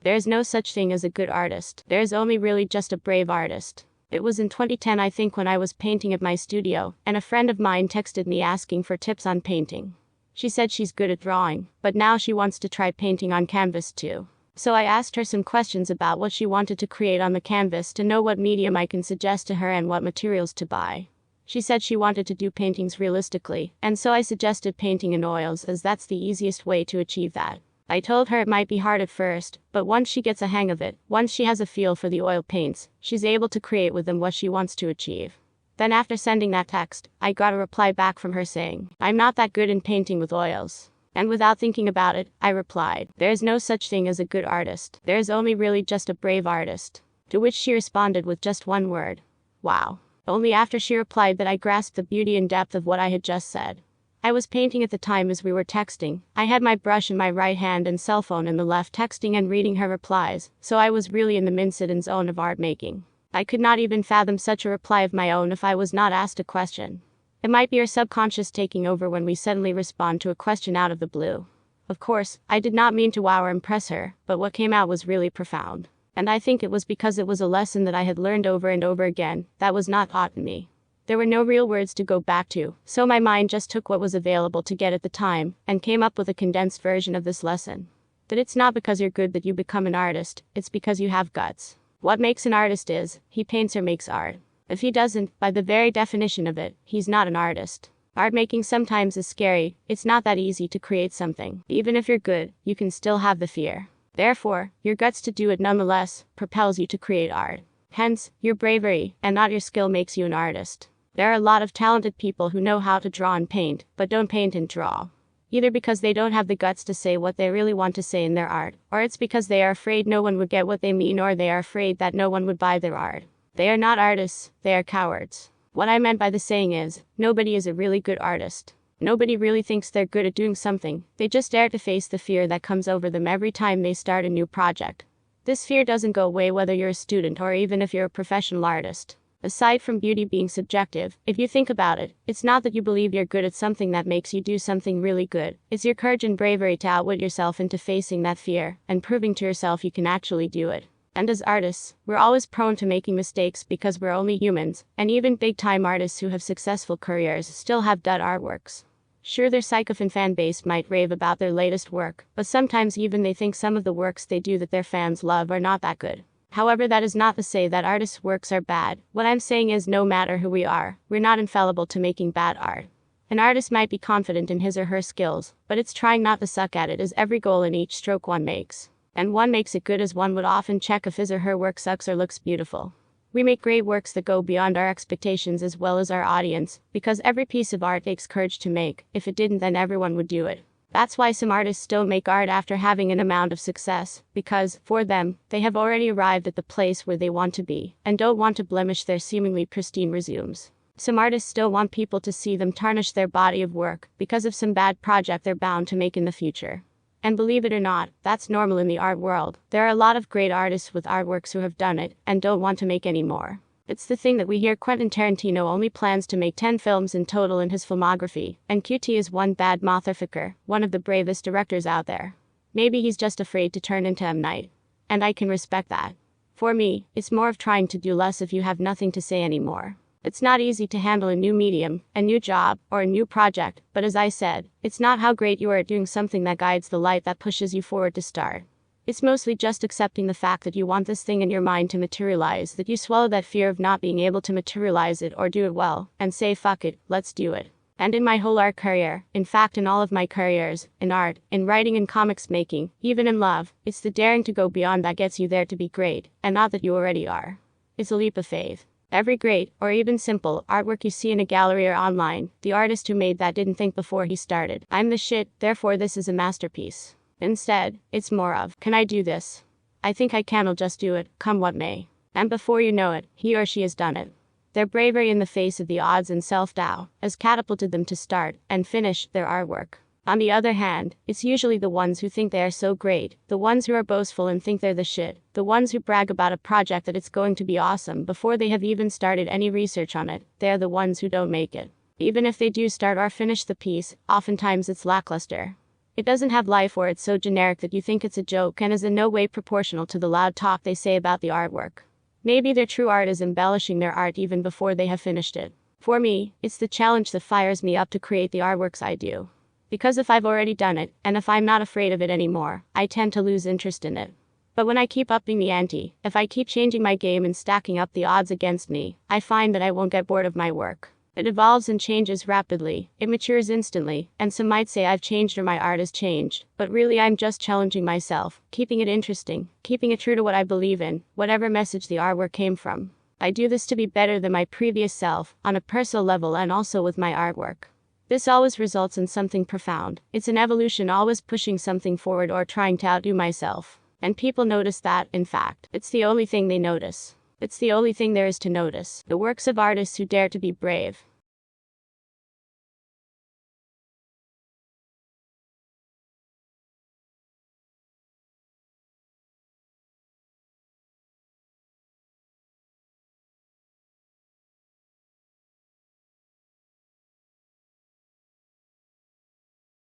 There's no such thing as a good artist. There's only really just a brave artist. It was in 2010 I think when I was painting at my studio, and a friend of mine texted me asking for tips on painting. She said she's good at drawing, but now she wants to try painting on canvas too. So I asked her some questions about what she wanted to create on the canvas to know what medium I can suggest to her and what materials to buy. She said she wanted to do paintings realistically, and so I suggested painting in oils as that's the easiest way to achieve that. I told her it might be hard at first, but once she gets a hang of it, once she has a feel for the oil paints, she's able to create with them what she wants to achieve. Then after sending that text, I got a reply back from her saying, "I'm not that good in painting with oils." And without thinking about it, I replied, "There's no such thing as a good artist. There's only really just a brave artist." To which she responded with just one word: "Wow." Only after she replied that I grasped the beauty and depth of what I had just said. I was painting at the time as we were texting. I had my brush in my right hand and cell phone in the left, texting and reading her replies, so I was really in the {*} zone of art making. I could not even fathom such a reply of my own if I was not asked a question. It might be our subconscious taking over when we suddenly respond to a question out of the blue. Of course, I did not mean to wow or impress her, but what came out was really profound. And I think it was because it was a lesson that I had learned over and over again, that was not taught in me. There were no real words to go back to, so my mind just took what was available to get at the time, and came up with a condensed version of this lesson. That it's not because you're good that you become an artist, it's because you have guts. What makes an artist is, he paints or makes art. If he doesn't, by the very definition of it, he's not an artist. Art making sometimes is scary. It's not that easy to create something. Even if you're good, you can still have the fear. Therefore, your guts to do it nonetheless propels you to create art. Hence, your bravery, and not your skill, makes you an artist. There are a lot of talented people who know how to draw and paint, but don't paint and draw. Either because they don't have the guts to say what they really want to say in their art, or it's because they are afraid no one would get what they mean, or they are afraid that no one would buy their art. They are not artists, they are cowards. What I meant by the saying is, nobody is a really good artist. Nobody really thinks they're good at doing something. They just dare to face the fear that comes over them every time they start a new project. This fear doesn't go away whether you're a student or even if you're a professional artist. Aside from beauty being subjective, if you think about it, it's not that you believe you're good at something that makes you do something really good. It's your courage and bravery to outwit yourself into facing that fear, and proving to yourself you can actually do it. And as artists, we're always prone to making mistakes because we're only humans, and even big-time artists who have successful careers still have dud artworks. Sure, their sycophant fan base might rave about their latest work, but sometimes even they think some of the works they do that their fans love are not that good. However, that is not to say that artists' works are bad. What I'm saying is, no matter who we are, we're not infallible to making bad art. An artist might be confident in his or her skills, but it's trying not to suck at it as every goal in each stroke one makes. And one makes it good as one would often check if his or her work sucks or looks beautiful. We make great works that go beyond our expectations as well as our audience, because every piece of art takes courage to make. If it didn't, then everyone would do it. That's why some artists still make art after having an amount of success, because, for them, they have already arrived at the place where they want to be, and don't want to blemish their seemingly pristine resumes. Some artists still want people to see them tarnish their body of work, because of some bad project they're bound to make in the future. And believe it or not, that's normal in the art world. There are a lot of great artists with artworks who have done it, and don't want to make any more. It's the thing that we hear Quentin Tarantino only plans to make 10 films in total in his filmography, and QT is one bad motherfucker, one of the bravest directors out there. Maybe he's just afraid to turn into M. Night. And I can respect that. For me, it's more of trying to do less if you have nothing to say anymore. It's not easy to handle a new medium, a new job, or a new project, but as I said, it's not how great you are at doing something that guides the light that pushes you forward to start. It's mostly just accepting the fact that you want this thing in your mind to materialize, that you swallow that fear of not being able to materialize it or do it well, and say fuck it, let's do it. And in my whole art career, in fact in all of my careers, in art, in writing and comics making, even in love, it's the daring to go beyond that gets you there to be great, and not that you already are. It's a leap of faith. Every great, or even simple, artwork you see in a gallery or online, the artist who made that didn't think before he started, "I'm the shit, therefore this is a masterpiece." Instead, it's more of, "Can I do this? I think I can, I'll just do it, come what may." And before you know it, he or she has done it. Their bravery in the face of the odds and self-doubt has catapulted them to start and finish their artwork. On the other hand, it's usually the ones who think they are so great, the ones who are boastful and think they're the shit, the ones who brag about a project that it's going to be awesome before they have even started any research on it. They're the ones who don't make it. Even if they do start or finish the piece, oftentimes it's lackluster. It doesn't have life, or it's so generic that you think it's a joke and is in no way proportional to the loud talk they say about the artwork. Maybe their true art is embellishing their art even before they have finished it. For me, it's the challenge that fires me up to create the artworks I do. Because if I've already done it, and if I'm not afraid of it anymore, I tend to lose interest in it. But when I keep upping the ante, if I keep changing my game and stacking up the odds against me, I find that I won't get bored of my work. It evolves and changes rapidly, it matures instantly, and some might say I've changed or my art has changed, but really I'm just challenging myself, keeping it interesting, keeping it true to what I believe in, whatever message the artwork came from. I do this to be better than my previous self, on a personal level and also with my artwork. This always results in something profound. It's an evolution, always pushing something forward or trying to outdo myself. And people notice that, in fact, it's the only thing they notice. It's the only thing there is to notice. The works of artists who dare to be brave.